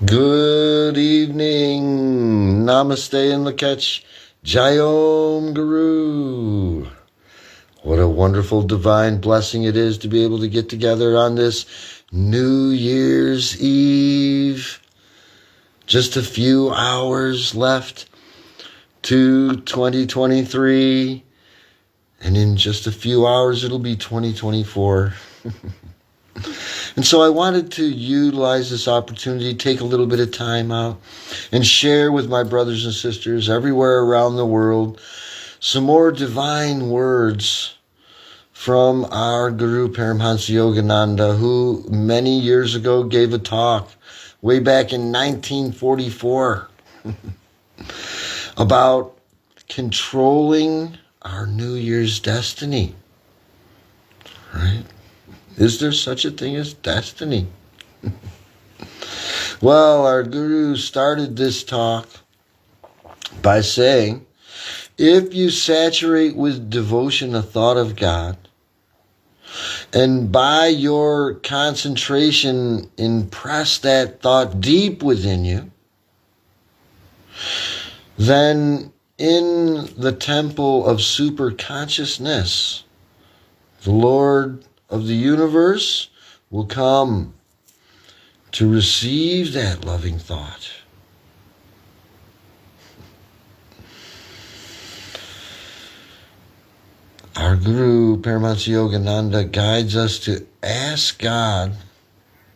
Good evening. Namaste and Lakach. Jayom Guru. What a wonderful divine blessing it is to be able to get together on this New Year's Eve. Just a few hours left to 2023. And in just a few hours, it'll be 2024. And so I wanted to utilize this opportunity, take a little bit of time out and share with my brothers and sisters everywhere around the world some more divine words from our Guru Paramahansa Yogananda, who many years ago gave a talk way back in 1944 about controlling our New Year's destiny, right? Is there such a thing as destiny? Well, our Guru started this talk by saying, if you saturate with devotion a thought of God, and by your concentration impress that thought deep within you, then in the temple of superconsciousness, the Lord of the universe will come to receive that loving thought. Our Guru Paramahansa Yogananda guides us to ask God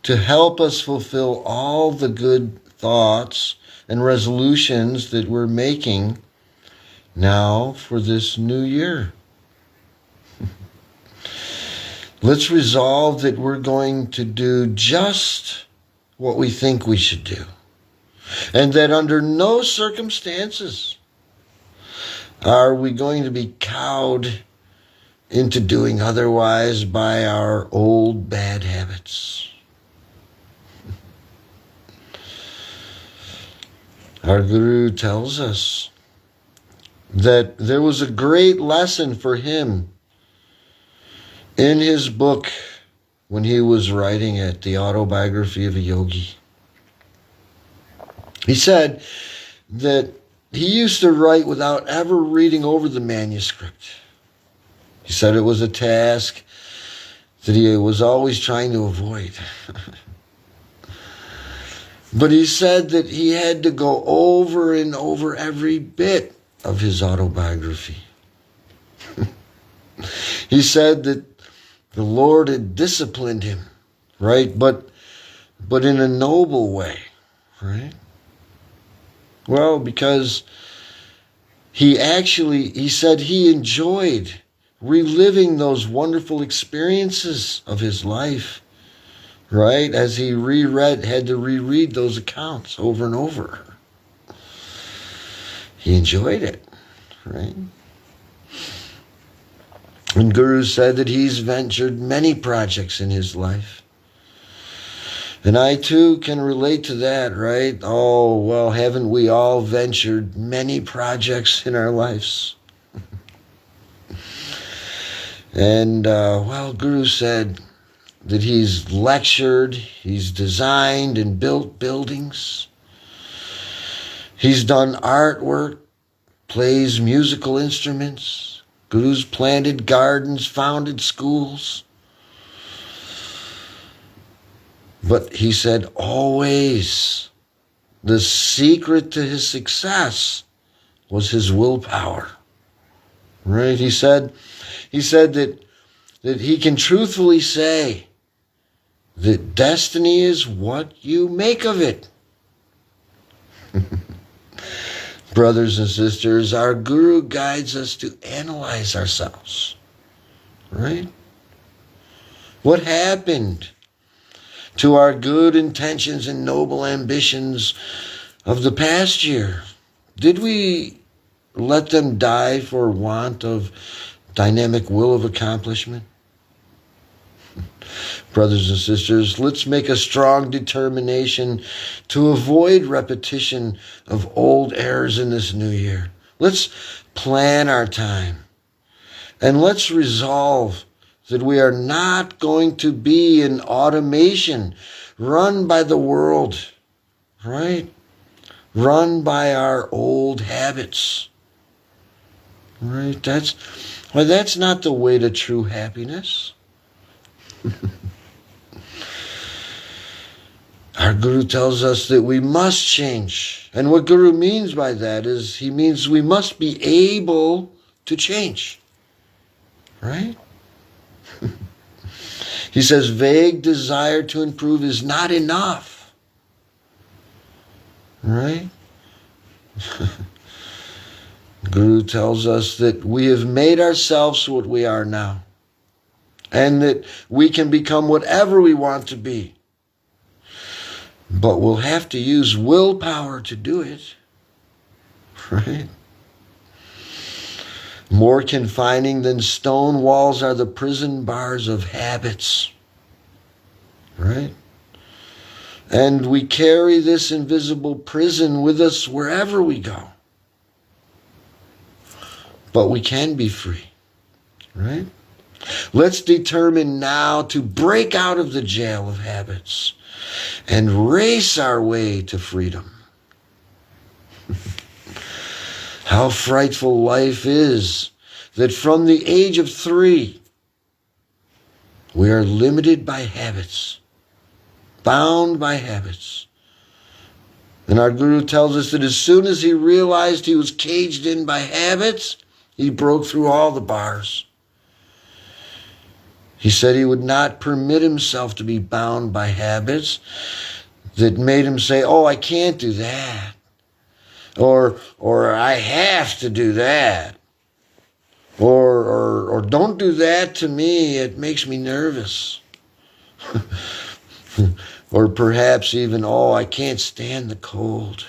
to help us fulfill all the good thoughts and resolutions that we're making now for this new year. Let's resolve that we're going to do just what we think we should do, and that under no circumstances are we going to be cowed into doing otherwise by our old bad habits. Our Guru tells us that there was a great lesson for him in his book when he was writing it, The Autobiography of a Yogi. He said that he used to write without ever reading over the manuscript. He said it was a task that he was always trying to avoid. But he said that he had to go over and over every bit of his autobiography. He said that the Lord had disciplined him, right? But in a noble way, right? Well, because he said he enjoyed reliving those wonderful experiences of his life, right? As he had to reread those accounts over and over. He enjoyed it, right? And Guru said that he's ventured many projects in his life. And I too can relate to that, right? Oh, well, haven't we all ventured many projects in our lives? And, Guru said that he's lectured, he's designed and built buildings. He's done artwork, plays musical instruments. Guru's planted gardens, founded schools. But he said always the secret to his success was his willpower. Right? He said that he can truthfully say that destiny is what you make of it. Brothers and sisters, our Guru guides us to analyze ourselves, right? What happened to our good intentions and noble ambitions of the past year? Did we let them die for want of dynamic will of accomplishment? Brothers and sisters, let's make a strong determination to avoid repetition of old errors in this new year. Let's plan our time, and let's resolve that we are not going to be an automation run by the world right? Run by our old habits, right? That's not the way to true happiness. Our Guru tells us that we must change. And what Guru means by that is he means we must be able to change, right? He says vague desire to improve is not enough, right? Guru tells us that we have made ourselves what we are now, and that we can become whatever we want to be. But we'll have to use willpower to do it, right? More confining than stone walls are the prison bars of habits, right? And we carry this invisible prison with us wherever we go. But we can be free, right? Let's determine now to break out of the jail of habits and race our way to freedom. How frightful life is that from the age of 3, we are limited by habits, bound by habits. And our Guru tells us that as soon as he realized he was caged in by habits, he broke through all the bars. He said he would not permit himself to be bound by habits that made him say, oh, I can't do that. Or I have to do that. Or don't do that to me, it makes me nervous. Or perhaps even, oh, I can't stand the cold.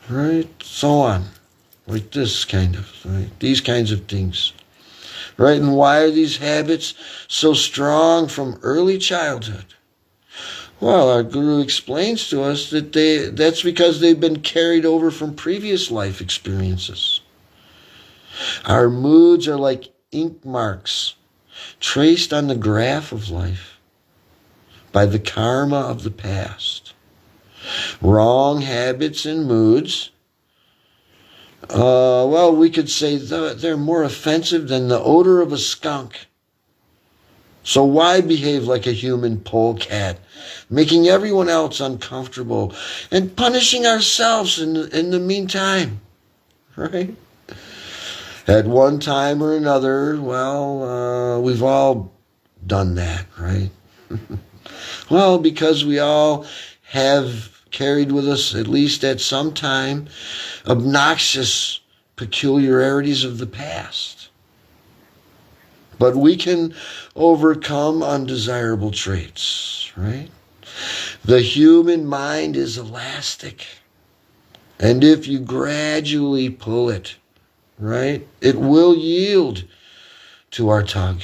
Right? So on. Like this kind of, right? These kinds of things. Right? And why are these habits so strong from early childhood? Well, our Guru explains to us that that's because they've been carried over from previous life experiences. Our moods are like ink marks traced on the graph of life by the karma of the past. Wrong habits and moods, well, we could say they're more offensive than the odor of a skunk. So why behave like a human polecat, making everyone else uncomfortable and punishing ourselves in the meantime, right? At one time or another, well, we've all done that, right? Well, because we all have carried with us, at least at some time, obnoxious peculiarities of the past. But we can overcome undesirable traits, right? The human mind is elastic. And if you gradually pull it, right, it will yield to our tug.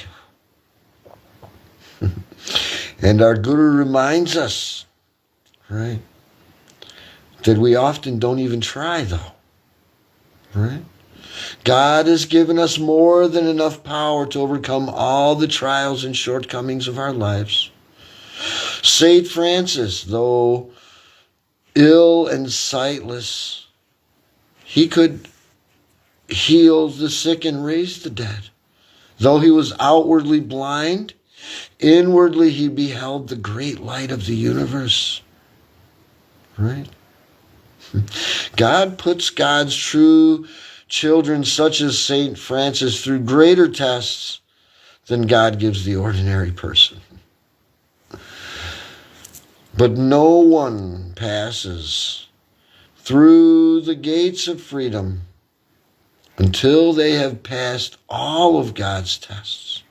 And our Guru reminds us, right, that we often don't even try, though, right? God has given us more than enough power to overcome all the trials and shortcomings of our lives. Saint Francis, though ill and sightless, he could heal the sick and raise the dead. Though he was outwardly blind, inwardly he beheld the great light of the universe. Right? God puts God's true children such as Saint Francis through greater tests than God gives the ordinary person. But no one passes through the gates of freedom until they have passed all of God's tests,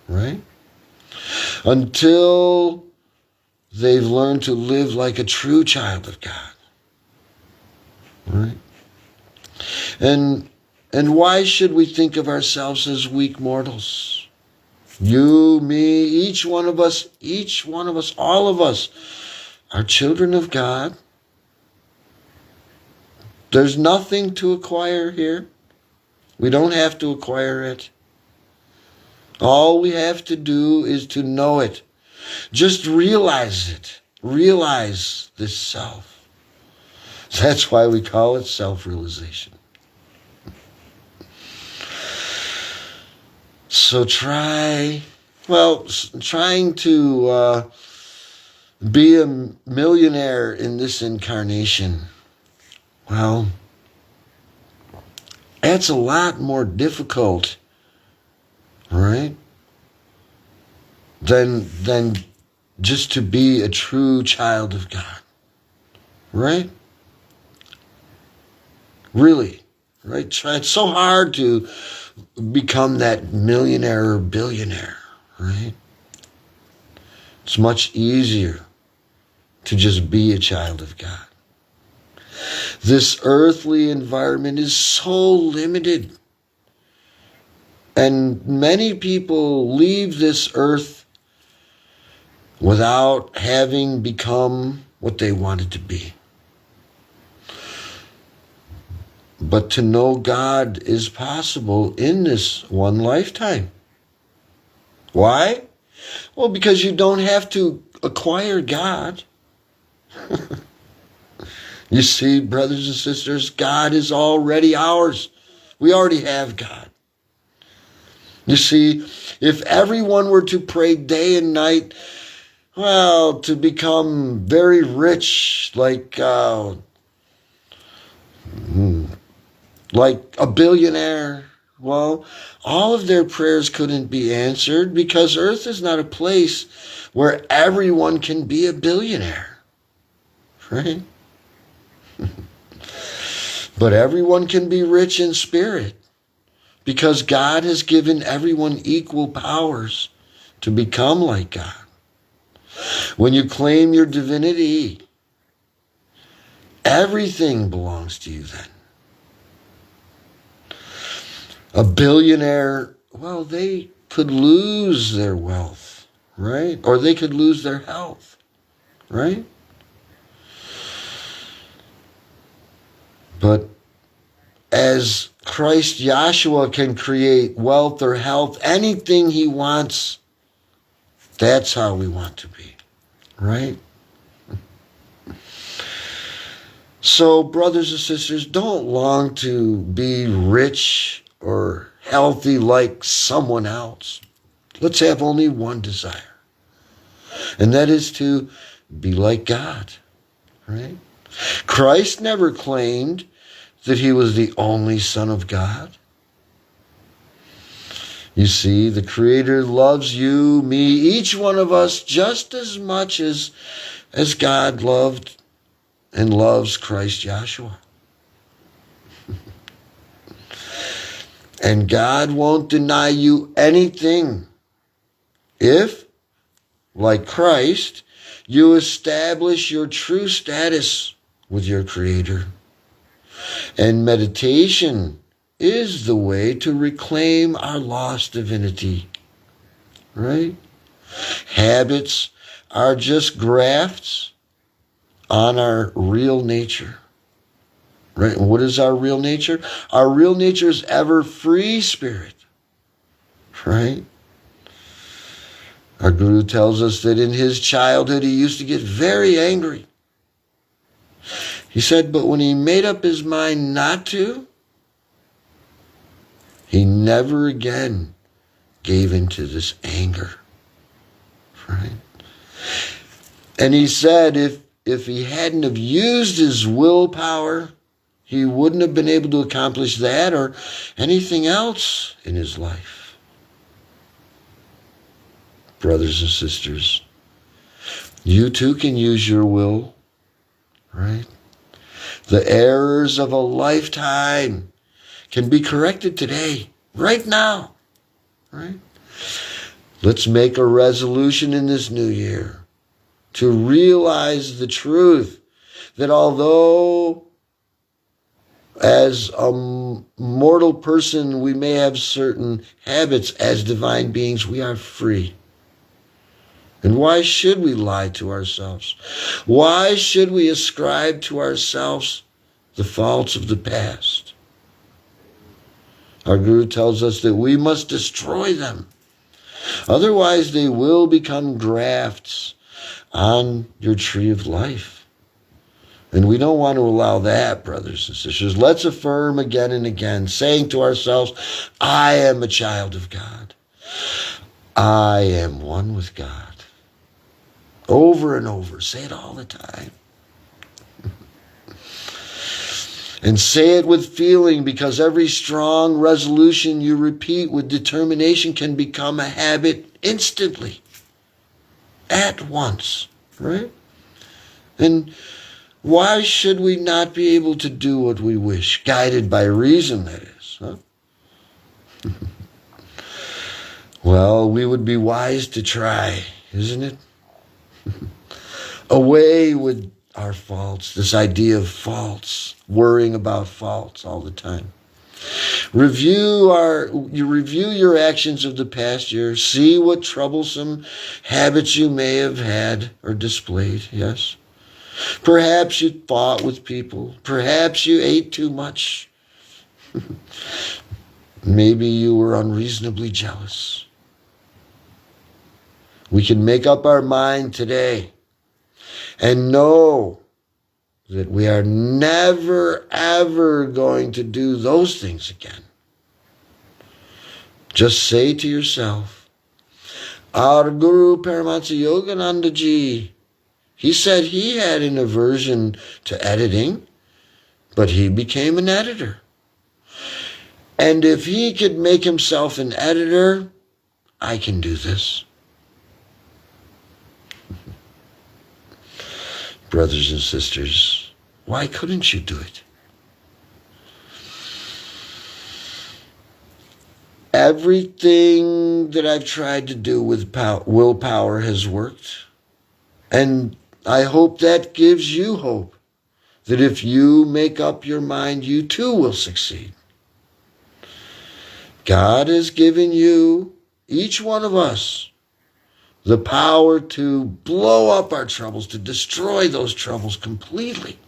right? Until they've learned to live like a true child of God, right? And why should we think of ourselves as weak mortals? You, me, each one of us, all of us are children of God. There's nothing to acquire here. We don't have to acquire it. All we have to do is to know it. Just realize it. realize this self. That's why we call it self-realization. So trying to be a millionaire in this incarnation, well, that's a lot more difficult, right? Than just to be a true child of God, right? Really, right? It's so hard to become that millionaire or billionaire, right? It's much easier to just be a child of God. This earthly environment is so limited. And many people leave this earth without having become what they wanted to be. But to know God is possible in this one lifetime. Why? Well, because you don't have to acquire God. You see, brothers and sisters, God is already ours. We already have God. You see, if everyone were to pray day and night, well, to become very rich, like a billionaire, well, all of their prayers couldn't be answered because earth is not a place where everyone can be a billionaire, right? But everyone can be rich in spirit because God has given everyone equal powers to become like God. When you claim your divinity, everything belongs to you then. A billionaire, well, they could lose their wealth, right? Or they could lose their health, right? But as Christ Yahshua can create wealth or health, anything he wants, that's how we want to be, right? So, brothers and sisters, don't long to be rich or healthy like someone else. Let's have only one desire, and that is to be like God, right? Christ never claimed that he was the only Son of God. You see, the Creator loves you, me, each one of us just as much as God loved and loves Christ Yahshua. And God won't deny you anything if, like Christ, you establish your true status with your Creator. And meditation is the way to reclaim our lost divinity, right? Habits are just grafts on our real nature, right? And what is our real nature? Our real nature is ever free spirit, right? Our Guru tells us that in his childhood he used to get very angry. He said, but when he made up his mind not to, he never again gave into this anger, right? And he said if he hadn't have used his willpower, he wouldn't have been able to accomplish that or anything else in his life. Brothers and sisters, you too can use your will, right? The errors of a lifetime can be corrected today, right now, right? Let's make a resolution in this new year to realize the truth that although as a mortal person we may have certain habits, as divine beings we are free. And why should we lie to ourselves? Why should we ascribe to ourselves the faults of the past? Our Guru tells us that we must destroy them. Otherwise, they will become grafts on your tree of life. And we don't want to allow that, brothers and sisters. Let's affirm again and again, saying to ourselves, I am a child of God. I am one with God. Over and over. Say it all the time. And say it with feeling, because every strong resolution you repeat with determination can become a habit instantly. At once. Right? And why should we not be able to do what we wish? Guided by reason, that is. Huh? Well, we would be wise to try, isn't it? Away with our faults, this idea of faults, worrying about faults all the time. Review your actions of the past year. See what troublesome habits you may have had or displayed, yes? Perhaps you fought with people. Perhaps you ate too much. Maybe you were unreasonably jealous. We can make up our mind today and know that we are never, ever going to do those things again. Just say to yourself, our Guru Paramahansa Yogananda Ji, he said he had an aversion to editing, but he became an editor. And if he could make himself an editor, I can do this. Brothers and sisters, why couldn't you do it? Everything that I've tried to do with willpower has worked. And I hope that gives you hope that if you make up your mind, you too will succeed. God has given you, each one of us, the power to blow up our troubles, to destroy those troubles completely.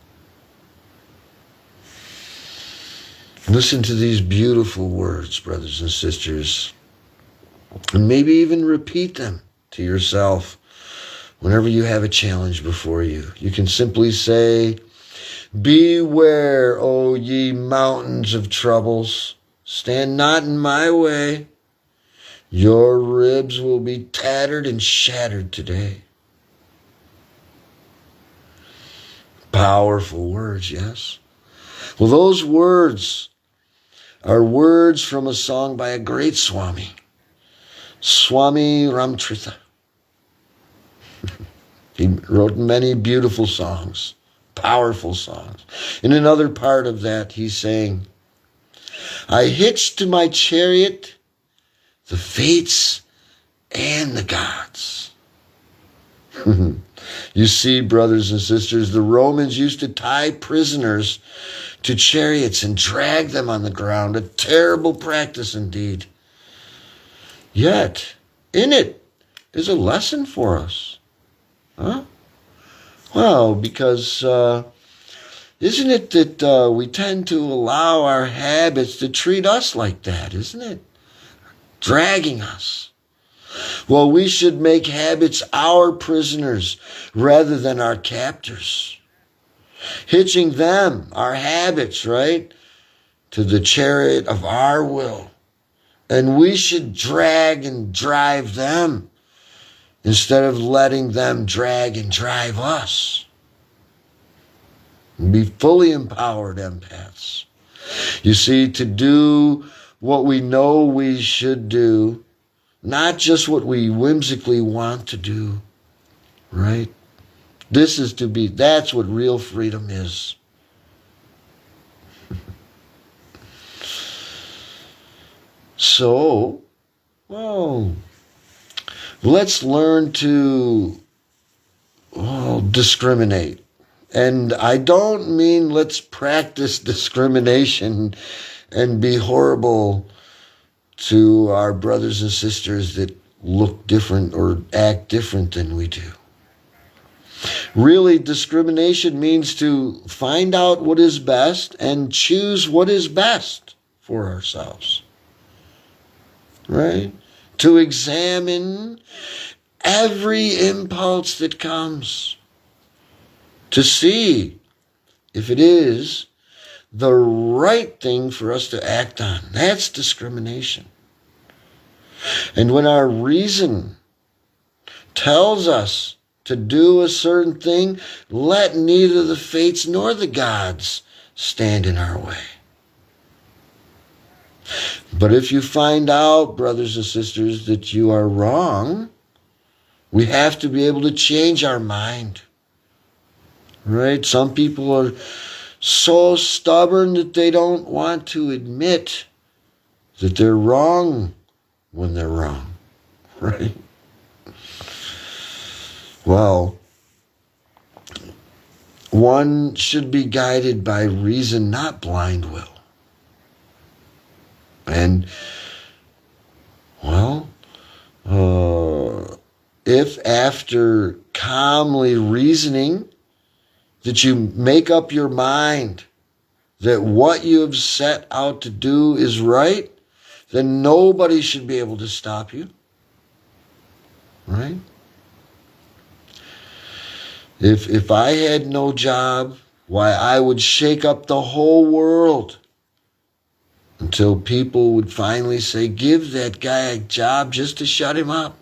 Listen to these beautiful words, brothers and sisters, and maybe even repeat them to yourself whenever you have a challenge before you. You can simply say, beware, O ye mountains of troubles, stand not in my way. Your ribs will be tattered and shattered today. Powerful words, yes? Well, those words are words from a song by a great Swami, Swami Ramtirtha. He wrote many beautiful songs, powerful songs. In another part of that, he's saying, I hitched to my chariot the fates and the gods. You see, brothers and sisters, the Romans used to tie prisoners to chariots and drag them on the ground, a terrible practice indeed. Yet, in it is a lesson for us. Huh? Well, because isn't it that we tend to allow our habits to treat us like that, isn't it? Dragging us. Well, we should make habits our prisoners rather than our captors. Hitching them, our habits, right, to the chariot of our will. And we should drag and drive them instead of letting them drag and drive us. And be fully empowered empaths. You see, to do what we know we should do, not just what we whimsically want to do, right? That's what real freedom is. So, well, let's learn to discriminate. And I don't mean let's practice discrimination and be horrible to our brothers and sisters that look different or act different than we do. Really, discrimination means to find out what is best and choose what is best for ourselves. Right? To examine every impulse that comes to see if it is the right thing for us to act on. That's discrimination. And when our reason tells us to do a certain thing, let neither the fates nor the gods stand in our way. But if you find out, brothers and sisters, that you are wrong, we have to be able to change our mind. Right? Some people are so stubborn that they don't want to admit that they're wrong when they're wrong. Right? Well, one should be guided by reason, not blind will. And, well, if after calmly reasoning that you make up your mind that what you have set out to do is right, then nobody should be able to stop you. Right? If I had no job, why, I would shake up the whole world until people would finally say, give that guy a job just to shut him up.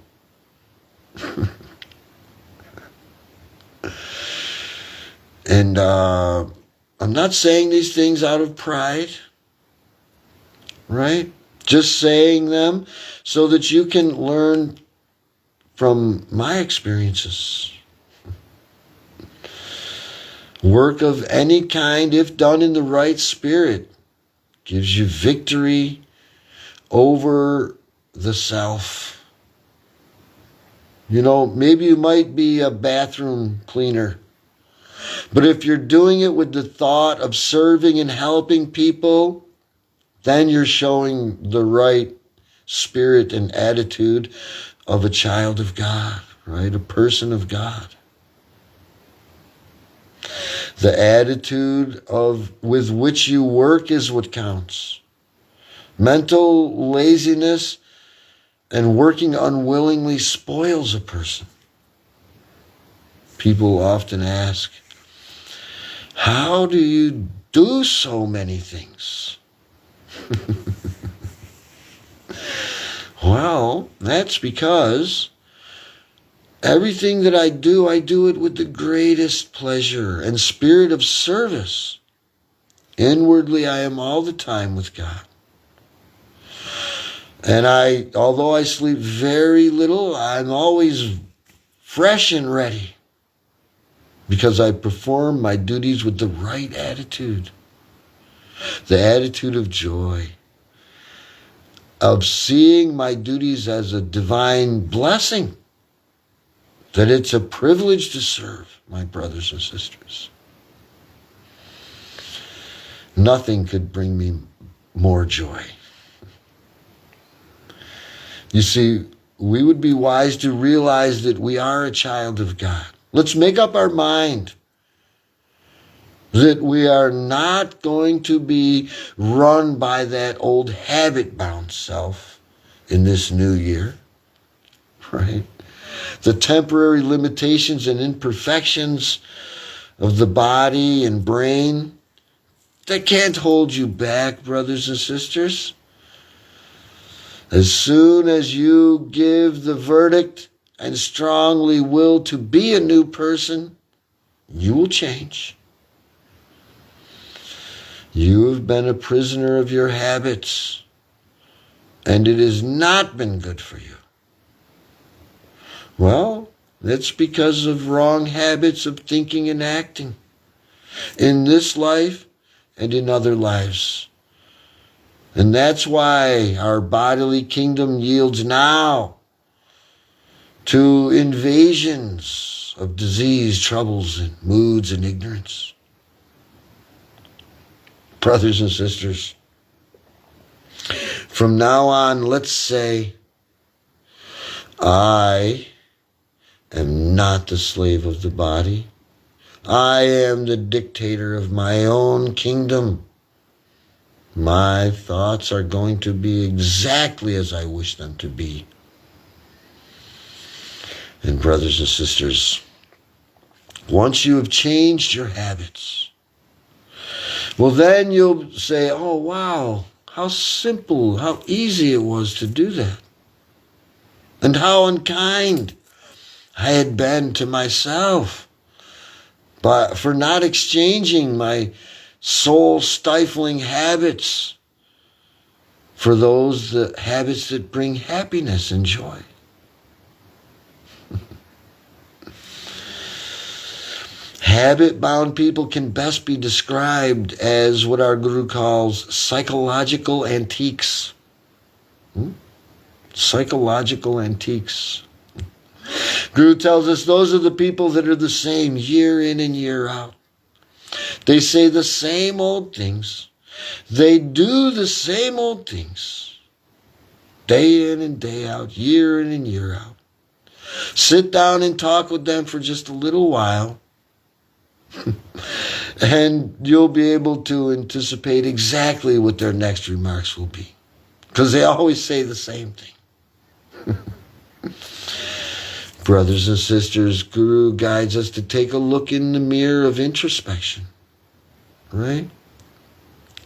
And I'm not saying these things out of pride, right? Just saying them so that you can learn from my experiences. Work of any kind, if done in the right spirit, gives you victory over the self. You know, maybe you might be a bathroom cleaner, but if you're doing it with the thought of serving and helping people, then you're showing the right spirit and attitude of a child of God, right? A person of God. The attitude with which you work is what counts. Mental laziness and working unwillingly spoils a person. People often ask, how do you do so many things? Well, that's because everything that I do it with the greatest pleasure and spirit of service. Inwardly, I am all the time with God. And although I sleep very little, I'm always fresh and ready because I perform my duties with the right attitude. The attitude of joy, of seeing my duties as a divine blessing, that it's a privilege to serve my brothers and sisters. Nothing could bring me more joy. You see, we would be wise to realize that we are a child of God. Let's make up our mind that we are not going to be run by that old habit-bound self in this new year, right? The temporary limitations and imperfections of the body and brain, that can't hold you back, brothers and sisters. As soon as you give the verdict and strongly will to be a new person, you will change. You have been a prisoner of your habits, and it has not been good for you. Well, that's because of wrong habits of thinking and acting in this life and in other lives. And that's why our bodily kingdom yields now to invasions of disease, troubles, and moods and ignorance. Brothers and sisters, from now on, let's say, I am not the slave of the body. I am the dictator of my own kingdom. My thoughts are going to be exactly as I wish them to be. And brothers and sisters, once you have changed your habits, well, then you'll say, oh, wow, how simple, how easy it was to do that. And how unkind I had been to myself for not exchanging my soul-stifling habits for those habits that bring happiness and joy. Habit-bound people can best be described as what our Guru calls psychological antiques. Psychological antiques. Guru tells us those are the people that are the same year in and year out. They say the same old things. They do the same old things. Day in and day out, year in and year out. Sit down and talk with them for just a little while, and you'll be able to anticipate exactly what their next remarks will be, because they always say the same thing. Brothers and sisters, Guru guides us to take a look in the mirror of introspection, right?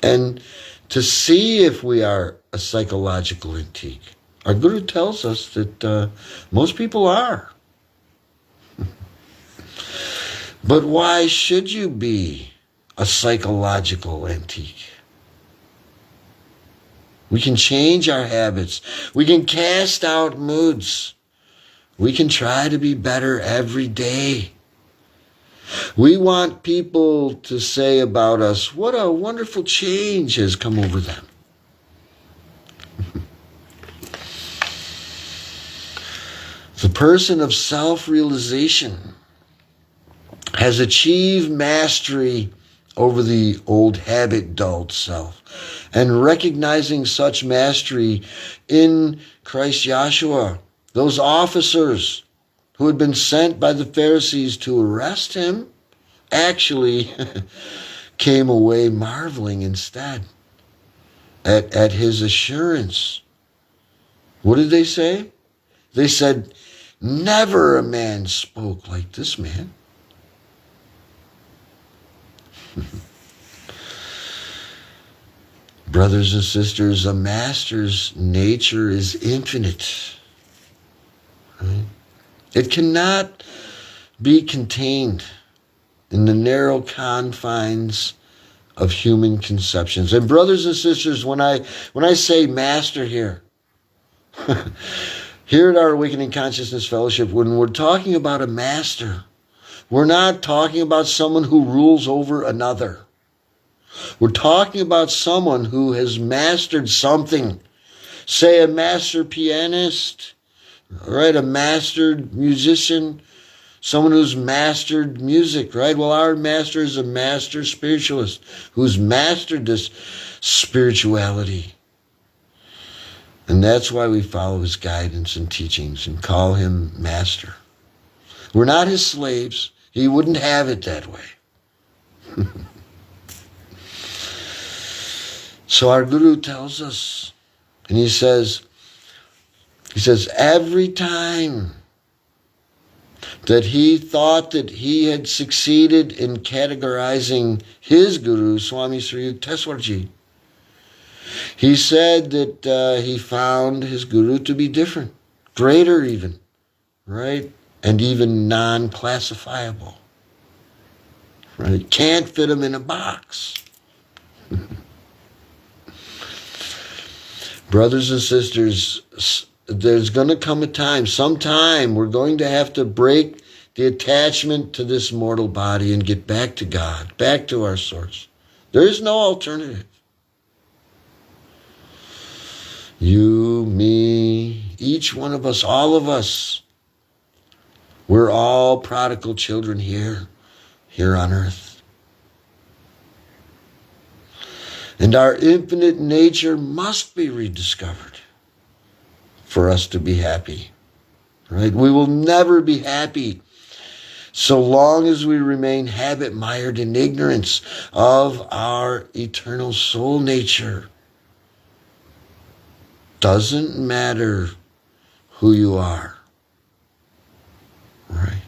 And to see if we are a psychological antique. Our Guru tells us that most people are. But why should you be a psychological antique? We can change our habits. We can cast out moods. We can try to be better every day. We want people to say about us, what a wonderful change has come over them. The person of self-realization has achieved mastery over the old habit-dulled self, and recognizing such mastery in Christ Yeshua, those officers who had been sent by the Pharisees to arrest him actually came away marveling instead at his assurance. What did they say? They said, never a man spoke like this man. Brothers and sisters, a master's nature is infinite. Right? It cannot be contained in the narrow confines of human conceptions. And brothers and sisters, when I say master here, here at our Awakening Consciousness Fellowship, when we're talking about a master, we're not talking about someone who rules over another. We're talking about someone who has mastered something. Say a master pianist, right? A mastered musician, someone who's mastered music, right? Well, our master is a master spiritualist who's mastered this spirituality. And that's why we follow his guidance and teachings and call him master. We're not his slaves. He wouldn't have it that way. So our Guru tells us, and he says, every time that he thought that he had succeeded in categorizing his Guru, Swami Sri Yukteswarji, he said that he found his Guru to be different, greater even, right? And even non-classifiable. Right? Can't fit him in a box. Brothers and sisters, there's going to come a time, sometime we're going to have to break the attachment to this mortal body and get back to God, back to our source. There is no alternative. You, me, each one of us, all of us, we're all prodigal children here on earth. And our infinite nature must be rediscovered for us to be happy, right? We will never be happy so long as we remain habit-mired in ignorance of our eternal soul nature. Doesn't matter who you are. Right?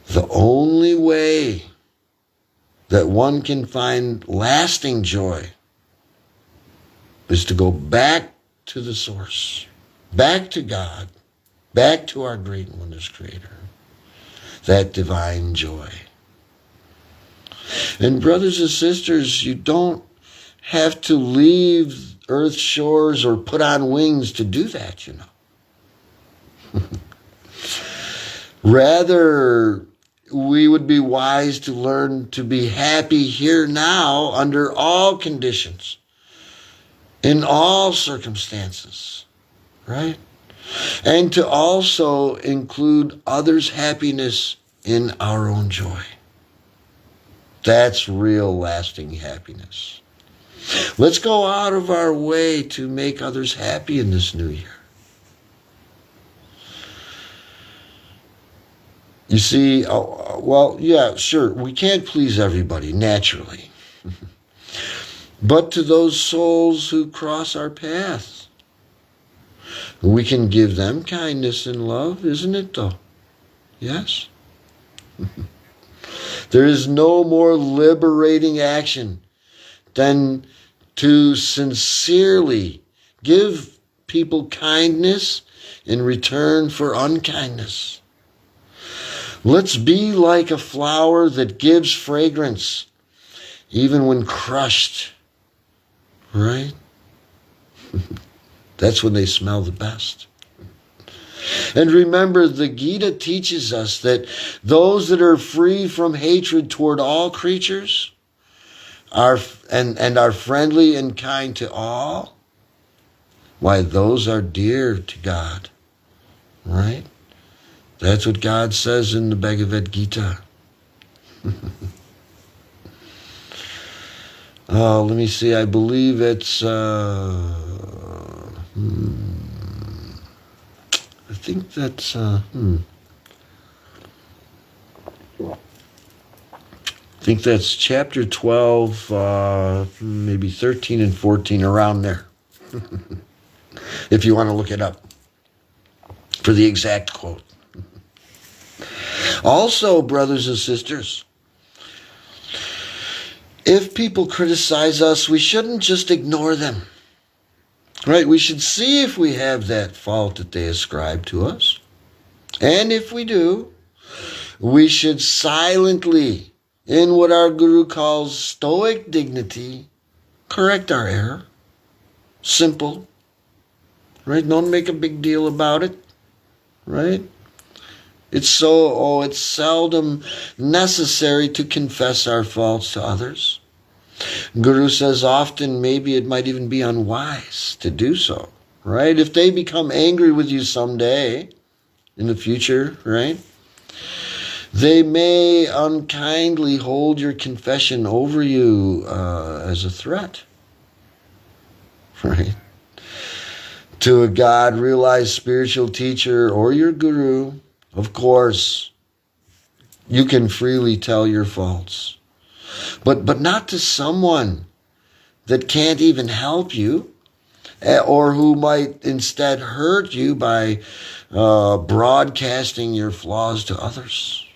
The only way that one can find lasting joy is to go back to the source, back to God, back to our great and wondrous Creator, that divine joy. And brothers and sisters, you don't have to leave Earth's shores or put on wings to do that, you know. Rather, we would be wise to learn to be happy here now under all conditions, in all circumstances, right? And to also include others' happiness in our own joy. That's real lasting happiness. Let's go out of our way to make others happy in this new year. You see, well, yeah, sure, we can't please everybody, naturally. But to those souls who cross our path, we can give them kindness and love, isn't it though? Yes? There is no more liberating action than to sincerely give people kindness in return for unkindness. Let's be like a flower that gives fragrance even when crushed, right? That's when they smell the best. And remember, the Gita teaches us that those that are free from hatred toward all creatures and are friendly and kind to all, why, those are dear to God, right? That's what God says in the Bhagavad Gita. Let me see, I believe it's, I think that's, I think that's chapter 12, maybe 13 and 14, around there. If you want to look it up for the exact quote. Also, brothers and sisters, if people criticize us, we shouldn't just ignore them. Right? We should see if we have that fault that they ascribe to us. And if we do, we should silently, in what our Guru calls stoic dignity, correct our error. Simple. Right? Don't make a big deal about it. Right? It's seldom necessary to confess our faults to others. Guru says often maybe it might even be unwise to do so, right? If they become angry with you someday in the future, right? They may unkindly hold your confession over you as a threat, right? To a God-realized spiritual teacher or your Guru, of course, you can freely tell your faults. But not to someone that can't even help you or who might instead hurt you by broadcasting your flaws to others.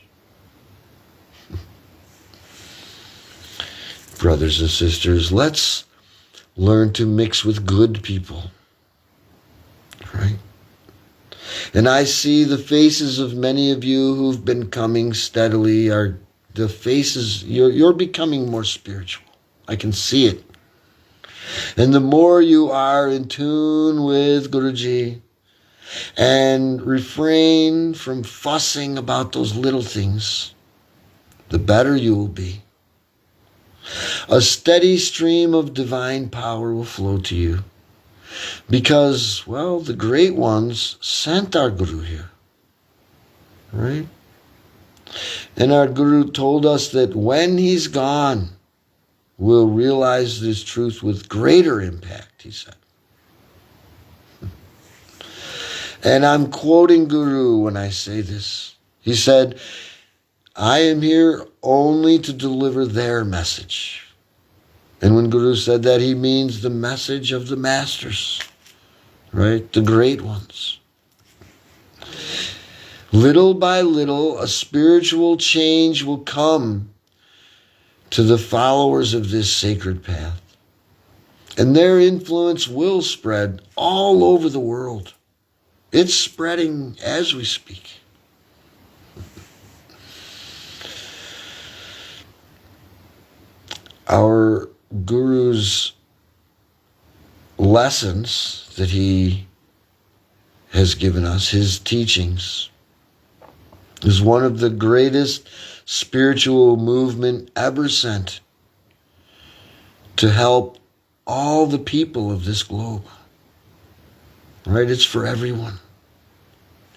Brothers and sisters, let's learn to mix with good people, right? And I see the faces of many of you who've been coming steadily are the faces, you're becoming more spiritual. I can see it. And the more you are in tune with Guruji and refrain from fussing about those little things, the better you will be. A steady stream of divine power will flow to you because, well, the great ones sent our Guru here, right? And our Guru told us that when he's gone, we'll realize this truth with greater impact, he said. And I'm quoting Guru when I say this. He said, I am here only to deliver their message. And when Guru said that, he means the message of the masters, right? The great ones. Little by little, a spiritual change will come to the followers of this sacred path. And their influence will spread all over the world. It's spreading as we speak. Our Guru's lessons that he has given us, his teachings, is one of the greatest spiritual movement ever sent to help all the people of this globe. Right? It's for everyone.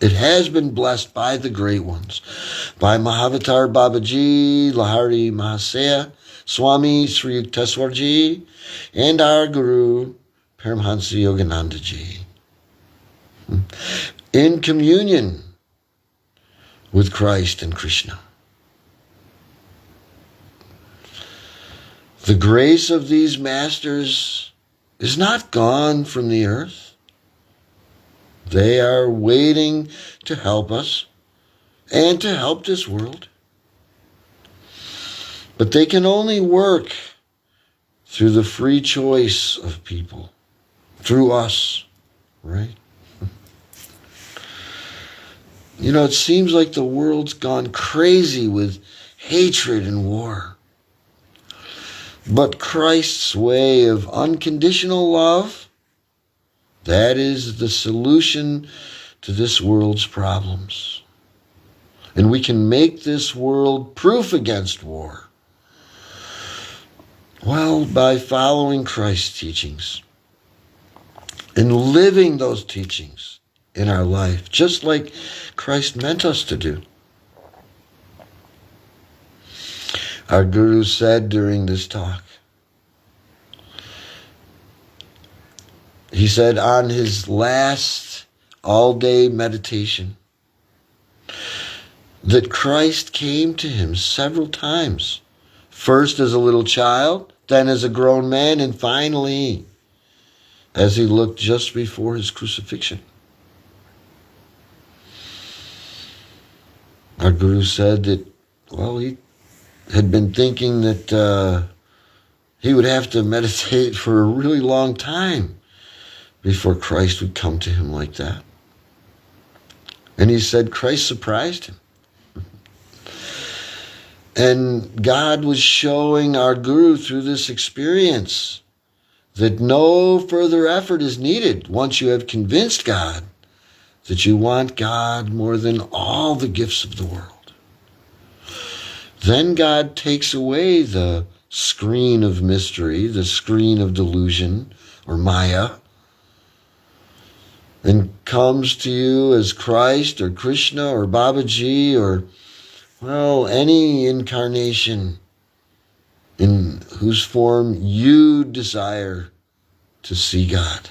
It has been blessed by the great ones, by Mahavatar Babaji, Lahari Mahasaya, Swami Sri Yukteswarji, and our Guru, Paramhansa Yogananda Ji. In communion with Christ and Krishna. The grace of these masters is not gone from the earth. They are waiting to help us and to help this world. But they can only work through the free choice of people, through us, right? You know, it seems like the world's gone crazy with hatred and war. But Christ's way of unconditional love, that is the solution to this world's problems. And we can make this world proof against war. Well, by following Christ's teachings and living those teachings in our life, just like Christ meant us to do. Our Guru said during this talk, he said on his last all-day meditation that Christ came to him several times, first as a little child, then as a grown man, and finally as he looked just before his crucifixion. Our Guru said that, well, he had been thinking that he would have to meditate for a really long time before Christ would come to him like that. And he said Christ surprised him. And God was showing our Guru through this experience that no further effort is needed once you have convinced God that you want God more than all the gifts of the world. Then God takes away the screen of mystery, the screen of delusion or Maya, and comes to you as Christ or Krishna or Babaji or, well, any incarnation in whose form you desire to see God.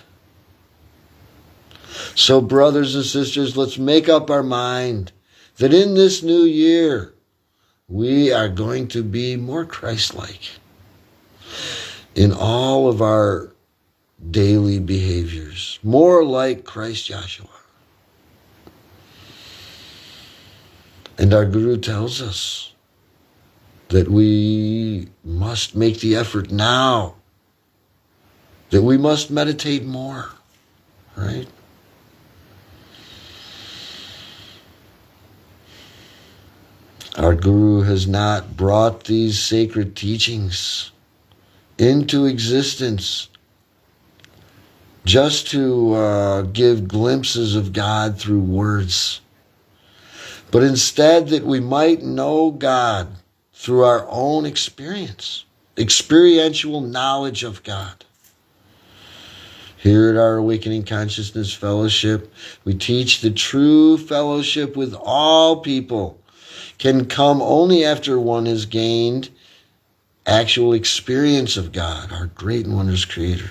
So, brothers and sisters, let's make up our mind that in this new year, we are going to be more Christ-like in all of our daily behaviors, more like Christ Yahshua. And our Guru tells us that we must make the effort now, that we must meditate more, right? Our Guru has not brought these sacred teachings into existence just to give glimpses of God through words, but instead that we might know God through our own experience, experiential knowledge of God. Here at our Awakening Consciousness Fellowship, we teach the true fellowship with all people can come only after one has gained actual experience of God, our great and wondrous Creator.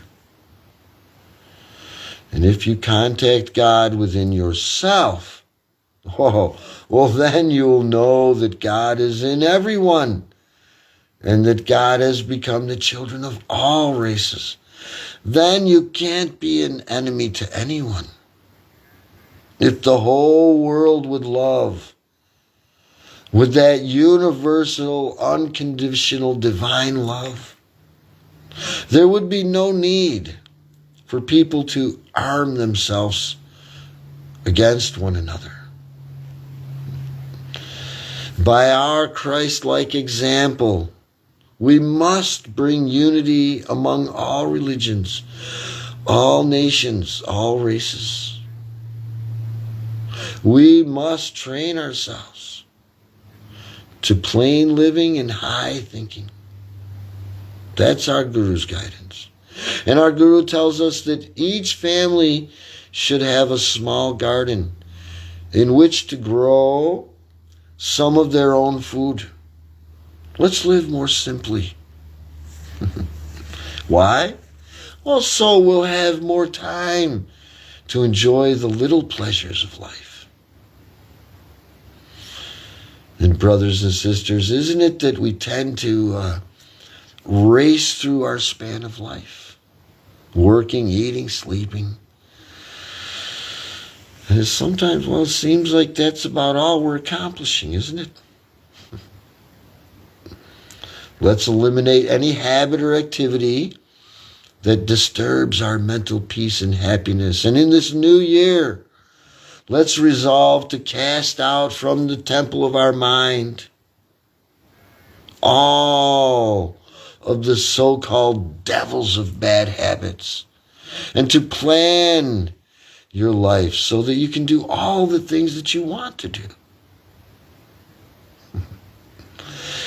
And if you contact God within yourself, well, then you'll know that God is in everyone and that God has become the children of all races. Then you can't be an enemy to anyone. If the whole world would love with that universal, unconditional, divine love, there would be no need for people to arm themselves against one another. By our Christ-like example, we must bring unity among all religions, all nations, all races. We must train ourselves to plain living and high thinking. That's our Guru's guidance. And our Guru tells us that each family should have a small garden in which to grow some of their own food. Let's live more simply. Why? Well, so we'll have more time to enjoy the little pleasures of life. And brothers and sisters, isn't it that we tend to race through our span of life? Working, eating, sleeping. And sometimes, well, it seems like that's about all we're accomplishing, isn't it? Let's eliminate any habit or activity that disturbs our mental peace and happiness. And in this new year, let's resolve to cast out from the temple of our mind all of the so-called devils of bad habits, and to plan your life so that you can do all the things that you want to do.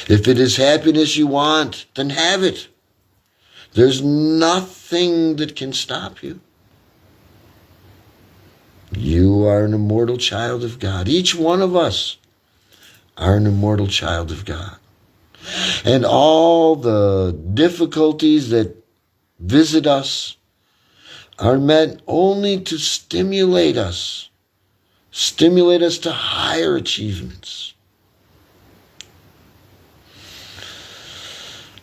If it is happiness you want, then have it. There's nothing that can stop you. You are an immortal child of God. Each one of us are an immortal child of God. And all the difficulties that visit us are meant only to stimulate us to higher achievements.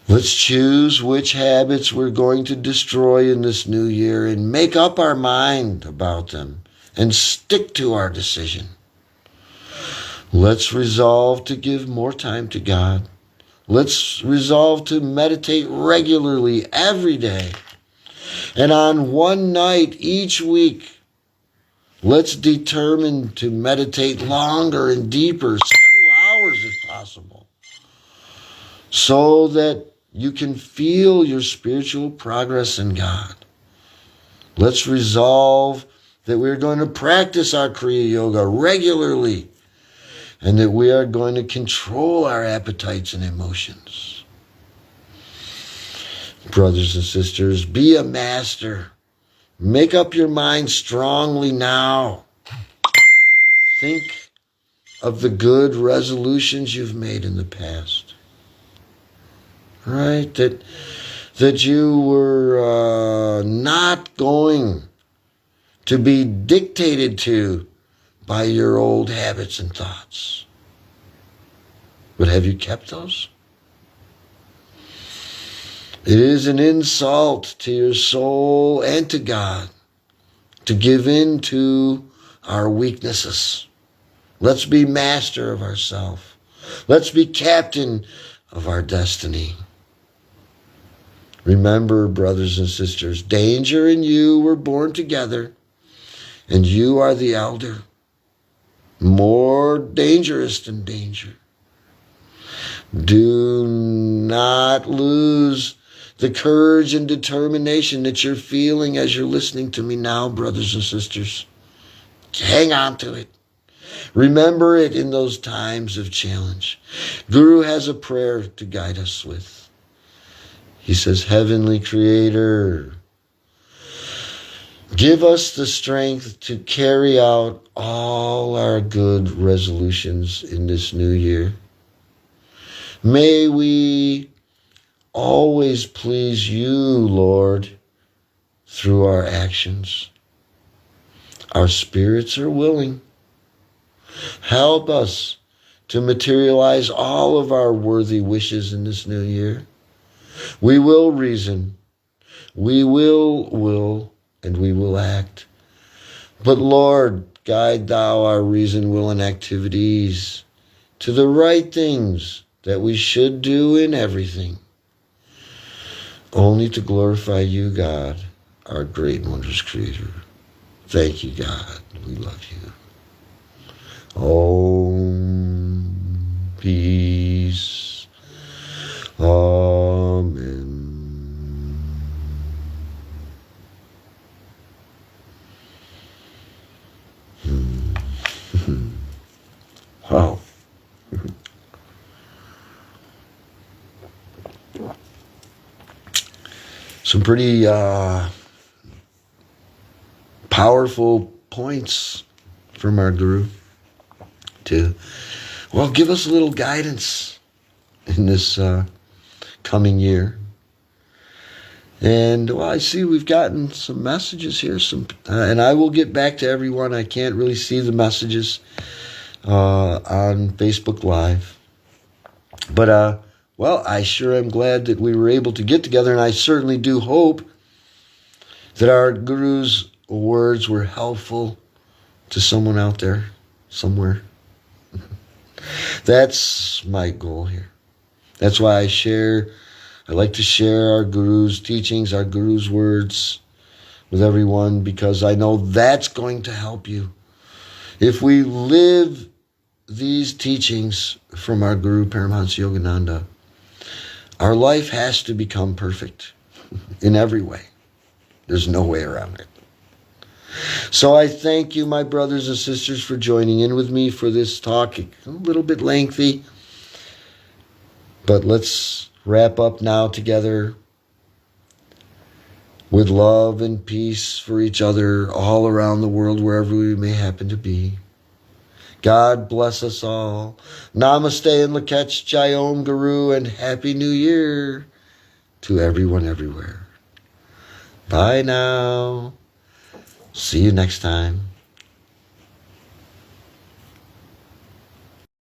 Let's choose which habits we're going to destroy in this new year and make up our mind about them and stick to our decision. Let's resolve to give more time to God. Let's resolve to meditate regularly every day. And on one night each week, let's determine to meditate longer and deeper, several hours if possible, so that you can feel your spiritual progress in God. Let's resolve that we're going to practice our Kriya Yoga regularly and that we are going to control our appetites and emotions. Brothers and sisters, be a master. Make up your mind strongly now. Think of the good resolutions you've made in the past. Right? That you were not going to be dictated to by your old habits and thoughts. But have you kept those? It is an insult to your soul and to God to give in to our weaknesses. Let's be master of ourselves. Let's be captain of our destiny. Remember, brothers and sisters, danger and you were born together, and you are the elder, more dangerous than danger. Do not lose the courage and determination that you're feeling as you're listening to me now, brothers and sisters. Hang on to it. Remember it in those times of challenge. Guru has a prayer to guide us with. He says, Heavenly Creator, give us the strength to carry out all our good resolutions in this new year. May we always please you, Lord, through our actions. Our spirits are willing. Help us to materialize all of our worthy wishes in this new year. We will reason, we will, and we will act. But Lord, Guide thou our reason, will, and activities to the right things that we should do in everything, only to glorify you, God, our great and wondrous Creator. Thank you, God. We love you. Om. Peace. Amen. Wow. Some pretty powerful points from our Guru to, well, give us a little guidance in this coming year. And, well, I see we've gotten some messages here, and I will get back to everyone. I can't really see the messages on Facebook Live. But, well, I sure am glad that we were able to get together, and I certainly do hope that our Guru's words were helpful to someone out there, somewhere. That's my goal here. That's why I like to share our Guru's teachings, our Guru's words with everyone, because I know that's going to help you. If we live these teachings from our Guru Paramahansa Yogananda, our life has to become perfect in every way. There's no way around it. So I thank you, my brothers and sisters, for joining in with me for this talk. A little bit lengthy, but let's wrap up now together with love and peace for each other all around the world, wherever we may happen to be. God bless us all. Namaste and Lakach Jai Om Guru, and Happy New Year to everyone everywhere. Bye now. See you next time.